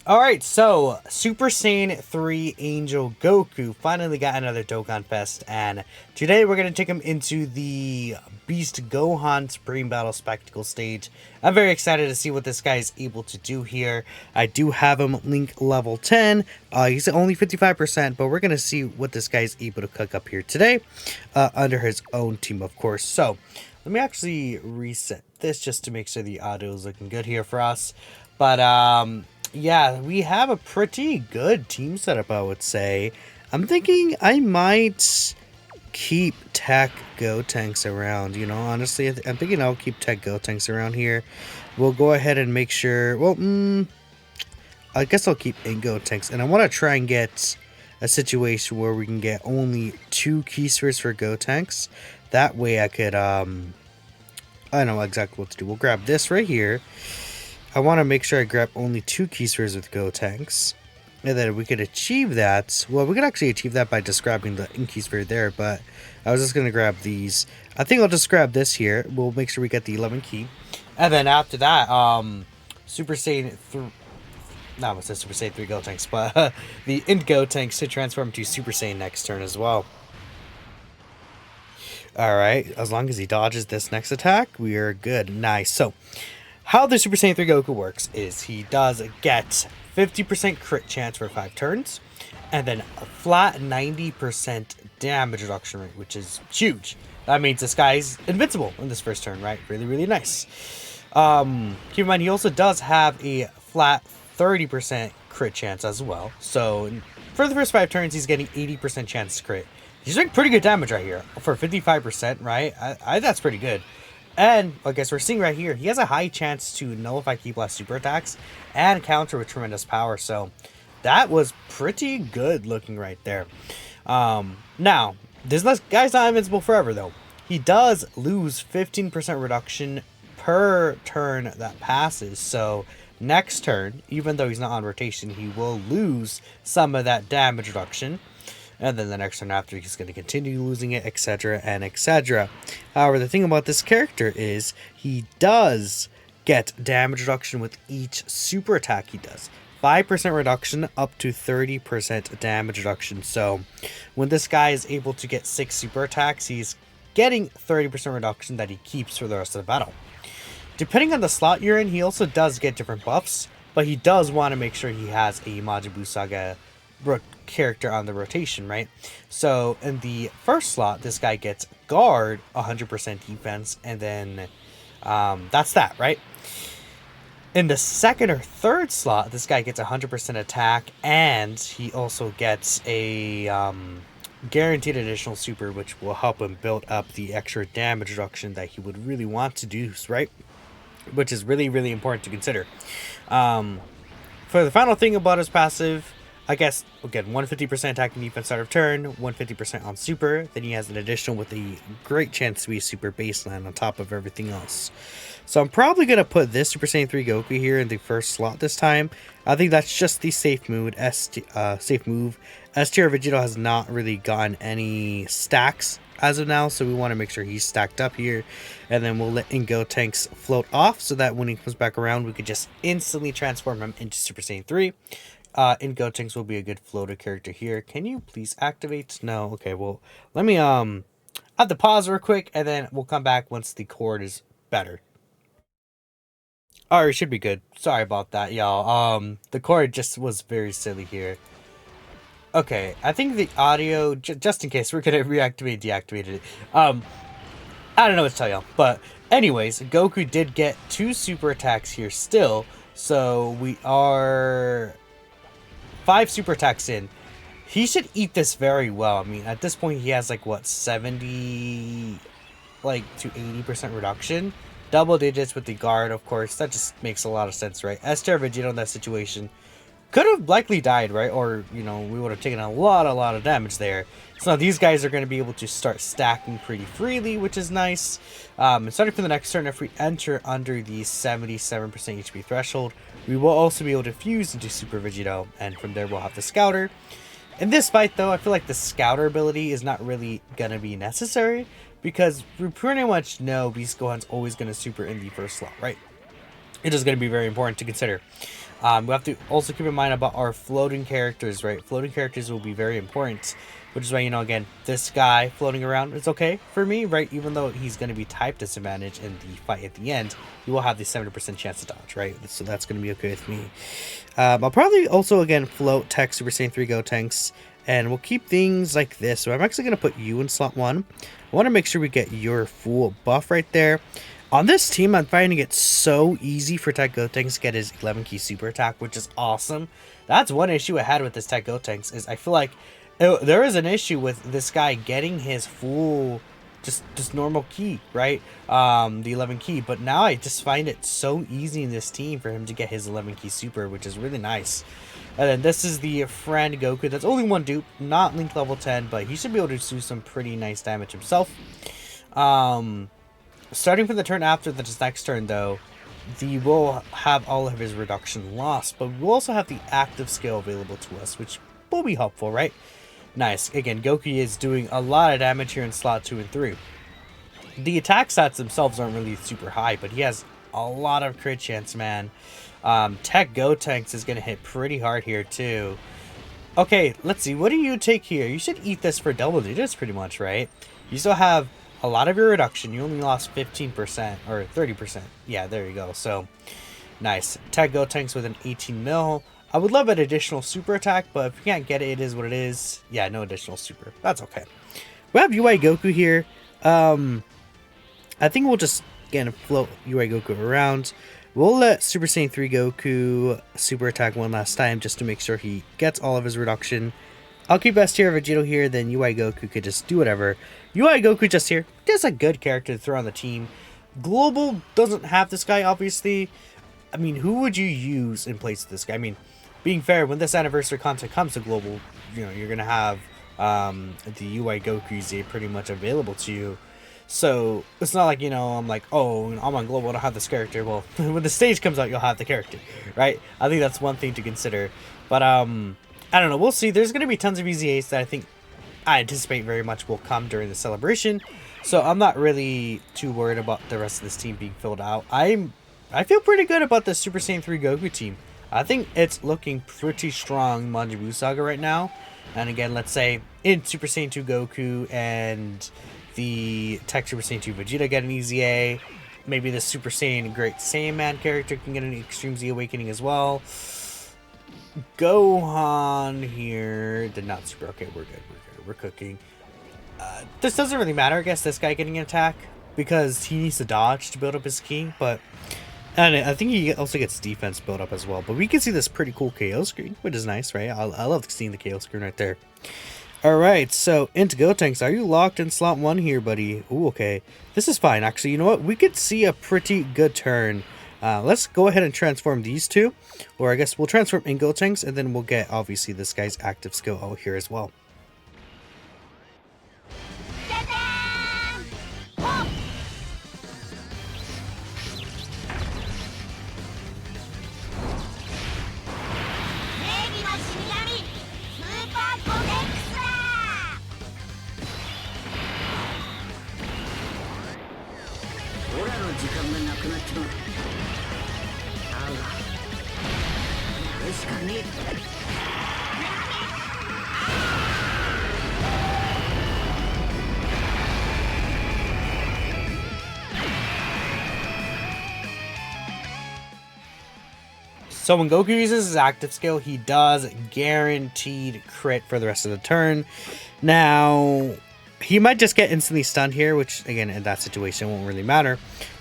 Alright, so Super Saiyan 3 Angel Goku finally got another Dokkan Fest, and today we're going to take him into the Beast Gohan Supreme Battle Spectacle stage. I'm very excited to see what this guy is able to do here. I do have him Link level 10. He's only 55%, but we're going to see what this guy is able to cook up here today under his own team, of course. So, let me actually reset this just to make sure the audio is looking good here for us. But, yeah, we have a pretty good team setup, I would say. I'm thinking I might keep Tech Gotenks around, you know, honestly. I'm thinking I'll keep Tech Gotenks around here. We'll go ahead and make sure, well, I guess I'll keep in Gotenks. And I want to try and get a situation where we can get only 2 key spheres for Gotenks. That way I could, I know exactly what to do. We'll grab this right here. I want to make sure I grab only 2 key spheres with Gotenks. And then we could achieve that. Well, we could actually achieve that by just grabbing the ink key sphere there, but I was just going to grab these. I think I'll just grab this here. We'll make sure we get the 11 key. And then after that, Super Saiyan 3... No, it says Super Saiyan 3 Gotenks, but the Int Gotenks should transform to Super Saiyan next turn as well. Alright, as long as he dodges this next attack, we are good. Nice. So, how the Super Saiyan 3 Goku works is he does get 50% crit chance for 5 turns, and then a flat 90% damage reduction rate, which is huge. That means this guy's invincible in this first turn, right? Really, really nice. Keep in mind, he also does have a flat 30% crit chance as well. So, for the first 5 turns, he's getting 80% chance to crit. He's doing pretty good damage right here. For 55%, right? That's pretty good. And, I guess we're seeing right here, he has a high chance to nullify Ki Blast super attacks and counter with tremendous power. So, that was pretty good looking right there. Now, this guy's not invincible forever, though. He does lose 15% reduction per turn that passes. So, next turn, even though he's not on rotation, he will lose some of that damage reduction. And then the next turn after, he's going to continue losing it, etc. and etc. However, the thing about this character is he does get damage reduction with each super attack he does. 5% reduction up to 30% damage reduction. So when this guy is able to get 6 super attacks, he's getting 30% reduction that he keeps for the rest of the battle. Depending on the slot you're in, he also does get different buffs, but he does want to make sure he has a Majin Buu Saga character on the rotation, right? So in the first slot, this guy gets guard 100% defense, and then that's that, right? In the second or third slot, this guy gets 100% attack, and he also gets a guaranteed additional super, which will help him build up the extra damage reduction that he would really want to do, right? Which is really, really important to consider. For the final thing about his passive, I guess, again, 150% attack and defense start of turn, 150% on super, then he has an additional with a great chance to be super baseline on top of everything else. So I'm probably going to put this Super Saiyan 3 Goku here in the first slot this time. I think that's just the safe move. Safe move. S tier Vegito has not really gotten any stacks as of now, so we want to make sure he's stacked up here. And then we'll let Gotenks float off so that when he comes back around, we could just instantly transform him into Super Saiyan 3. Gotenks will be a good floater character here. Can you please activate? No. Okay, well, let me I have to pause real quick, and then we'll come back once the cord is better. Alright, it should be good. Sorry about that, y'all. The cord just was very silly here. Okay, I think the audio, just in case, we're gonna deactivated it. I don't know what to tell y'all, but anyways, Goku did get 2 super attacks here still, so we are 5 super attacks in. He should eat this very well. I mean, at this point, he has like, what, 70, like, to 80% reduction? Double digits with the guard, of course. That just makes a lot of sense, right? S-tier Vegeta in that situation could have likely died, right? Or, you know, we would have taken a lot of damage there. So now these guys are going to be able to start stacking pretty freely, which is nice. And starting from the next turn, if we enter under the 77% HP threshold, we will also be able to fuse into Super Vegito, and from there we'll have the Scouter. In this fight, though, I feel like the Scouter ability is not really going to be necessary, because we pretty much know Beast Gohan's always going to super in the first slot, right? It is going to be very important to consider. We have to also keep in mind about our floating characters, right? Floating characters will be very important, which is why, you know, again, this guy floating around is okay for me, right? Even though he's going to be type disadvantage in the fight at the end, he will have the 70% chance to dodge, right? So that's going to be okay with me. I'll probably also, again, float Tech Super Saiyan 3 Gotenks, and we'll keep things like this. So I'm actually going to put you in slot 1. I want to make sure we get your full buff right there. On this team, I'm finding it so easy for Tech Gotenks to get his 11 key super attack, which is awesome. That's one issue I had with this Tech Gotenks, is I feel like there is an issue with this guy getting his full, just normal key, right? The 11 key. But now I just find it so easy in this team for him to get his 11 key super, which is really nice. And then this is the friend Goku. That's only one dupe, not Link level 10, but he should be able to do some pretty nice damage himself. Starting from the turn after this next turn, though, we will have all of his reduction lost, but we'll also have the active skill available to us, which will be helpful, right? Nice. Again, Goku is doing a lot of damage here in slot 2 and 3. The attack stats themselves aren't really super high, but he has a lot of crit chance, man. Tech Gotenks is going to hit pretty hard here, too. Okay, let's see. What do you take here? You should eat this for double digits, pretty much, right? You still have a lot of your reduction. You only lost 15% or 30%. Yeah, there you go. So, nice. Tech Gotenks with an 18 mil. I would love an additional super attack, but if you can't get it, it is what it is. Yeah, no additional super. That's okay. We have UI Goku here. I think we'll just, again, float UI Goku around. We'll let Super Saiyan 3 Goku super attack one last time just to make sure he gets all of his reduction. I'll keep S tier Vegito here, then UI Goku could just do whatever. UI Goku just here. Just a good character to throw on the team. Global doesn't have this guy, obviously. I mean, who would you use in place of this guy? I mean, being fair, when this anniversary content comes to Global, you know, you're going to have the UI Goku Z pretty much available to you. So, it's not like, you know, I'm like, oh, I'm on Global, I don't have this character. Well, when the stage comes out, you'll have the character, right? I think that's one thing to consider. But, I don't know, we'll see. There's going to be tons of EZAs that I anticipate very much will come during the celebration. So I'm not really too worried about the rest of this team being filled out. I feel pretty good about the Super Saiyan 3 Goku team. I think it's looking pretty strong Majin Buu Saga right now. And again, let's say in Super Saiyan 2 Goku and the Tech Super Saiyan 2 Vegeta get an EZA. Maybe the Super Saiyan Great Saiyaman character can get an Extreme Z Awakening as well. Gohan here did not super. Okay, we're good. We're cooking. This doesn't really matter, I guess, this guy getting an attack, because he needs to dodge to build up his ki, but and I think he also gets defense built up as well. But we can see this pretty cool KO screen, which is nice, right? I love seeing the KO screen right there. Alright, so into Gotenks. Are you locked in slot 1 here, buddy? Ooh, okay. This is fine, actually. You know what? We could see a pretty good turn. Let's go ahead and transform these two. Or I guess we'll transform in Gotenks, and then we'll get, obviously, this guy's active skill out here as well. So when Goku uses his active skill, he does guaranteed crit for the rest of the turn. Now, he might just get instantly stunned here, which, again, in that situation won't really matter.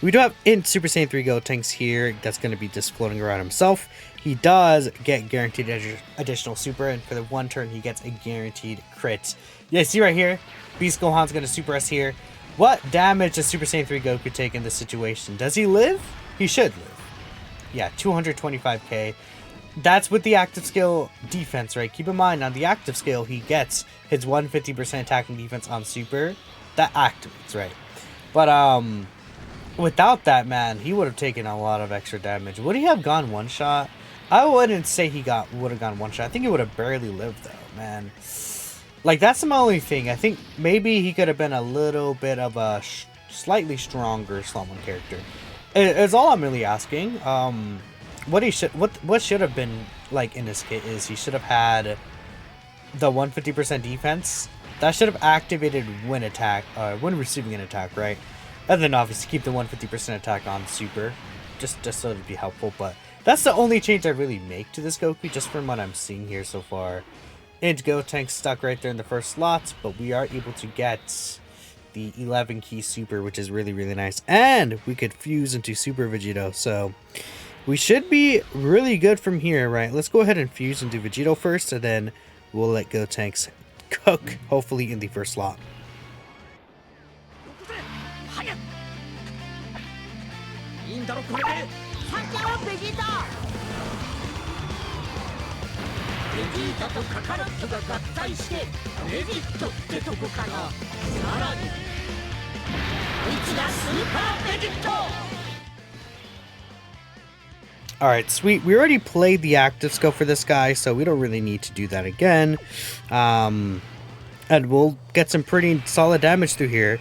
We do have in Super Saiyan 3 Gotenks here that's going to be just floating around himself. He does get guaranteed additional super, and for the one turn, he gets a guaranteed crit. Yeah, see right here, Beast Gohan's going to super us here. What damage does Super Saiyan 3 Goku take in this situation? Does he live? He should live. Yeah, 225k. That's with the active skill defense, right? Keep in mind, on the active skill, he gets his 150% attacking defense on super. That activates, right? But, without that, man, he would have taken a lot of extra damage. Would he have gone one shot? I wouldn't say he would have gone one shot. I think he would have barely lived, though, man. Like, that's the only thing. I think maybe he could have been a little bit of a slightly stronger Slot 1 character. It's all I'm really asking. what should have been like in this kit is he should have had the 150% defense. That should have activated when when receiving an attack, right? And then obviously keep the 150% attack on super, just so it'd be helpful. But that's the only change I really make to this Goku, just from what I'm seeing here so far. And Gotenks stuck right there in the first slot, but we are able to get the 11 key super, which is really, really nice. And we could fuse into Super Vegito, so we should be really good from here, right? Let's go ahead and fuse into Vegito first, and then we'll let Gotenks cook, hopefully in the first slot. Alright, sweet. We already played the active skill for this guy, so we don't really need to do that again. And we'll get some pretty solid damage through here.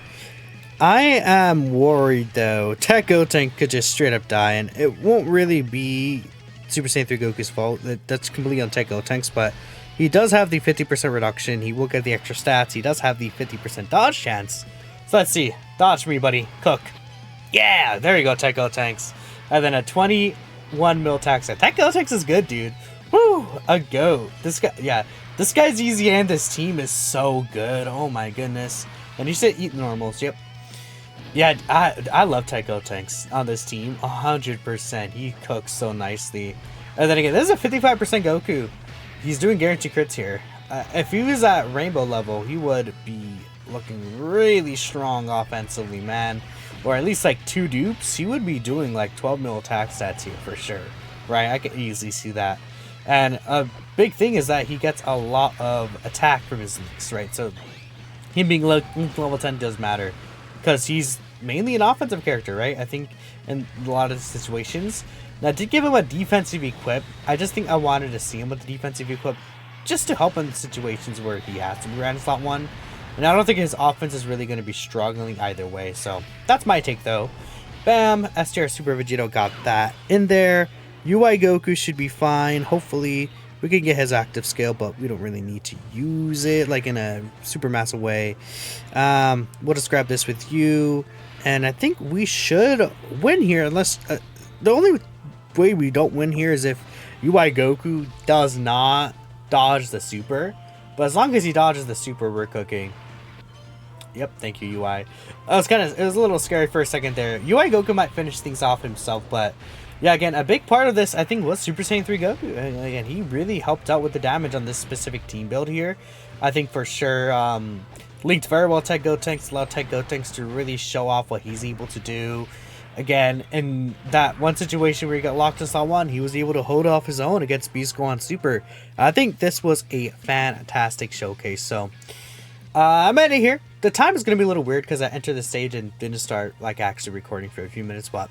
I am worried, though. Tech Gotenk could just straight up die, and it won't really be Super Saiyan 3 Goku's fault. That's completely on Tech Gotenks, but he does have the 50% reduction. He will get the extra stats. He does have the 50% dodge chance. So let's see. Dodge me, buddy. Cook. Yeah, there you go, Tech Gotenks. And then a 21 mil tax. Tech Gotenks is good, dude. Woo, a goat. This guy, yeah, this guy's easy, and this team is so good. Oh my goodness. And you said eat normals. Yep. Yeah, I love Tech Gotenks on this team. 100%. He cooks so nicely. And then again, this is a 55% Goku. He's doing guaranteed crits here. If he was at rainbow level, he would be looking really strong offensively, man. Or at least like 2 dupes. He would be doing like 12 mil attack stats here for sure. Right? I can easily see that. And a big thing is that he gets a lot of attack from his links, right? So him being level 10 does matter. Because he's mainly an offensive character, right? I think in a lot of situations. Now, I did give him a defensive equip. I just think I wanted to see him with the defensive equip just to help in situations where he has to be ran in slot 1. And I don't think his offense is really going to be struggling either way. So that's my take, though. Bam! STR Super Vegito got that in there. UI Goku should be fine. Hopefully, we can get his active scale, but we don't really need to use it like in a super massive way. We'll just grab this with you. And I think we should win here, unless the only way we don't win here is if UI Goku does not dodge the super. But as long as he dodges the super, we're cooking. Yep, thank you, UI. It was a little scary for a second there. UI Goku might finish things off himself, but yeah, again, a big part of this, I think, was Super Saiyan 3 Goku. And again, he really helped out with the damage on this specific team build here. I think for sure, linked very well Tech Gotenks, allowed Tech Gotenks to really show off what he's able to do. Again, in that one situation where he got locked in slot 1, he was able to hold off his own against Beast Gohan Super. I think this was a fantastic showcase. So, I'm ending here. The time is going to be a little weird because I entered the stage and didn't start like actually recording for a few minutes. But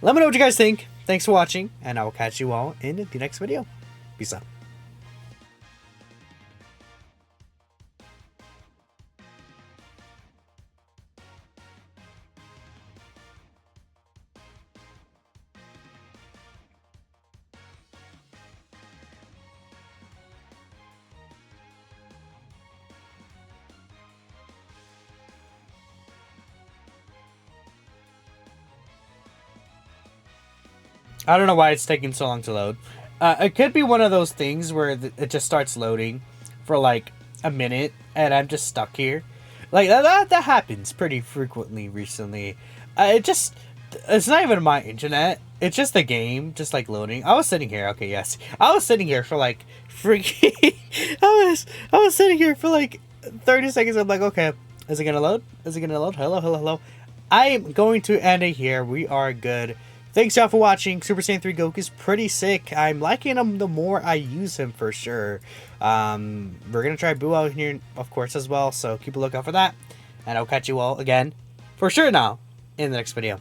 let me know what you guys think. Thanks for watching, and I will catch you all in the next video. Peace out. I don't know why it's taking so long to load. It could be one of those things where it just starts loading for like a minute and I'm just stuck here. Like that happens pretty frequently recently. It's not even my internet. It's just the game just like loading. I was sitting here. Okay, yes. I was sitting here for like freaking I was sitting here for like 30 seconds. I'm like, okay, is it gonna load? Is it gonna load? Hello. I'm going to end it here. We are good. Thanks y'all for watching. Super Saiyan 3 Goku is pretty sick. I'm liking him the more I use him for sure. We're going to try Boo out here, of course, as well. So keep a lookout for that. And I'll catch you all again, for sure now, in the next video.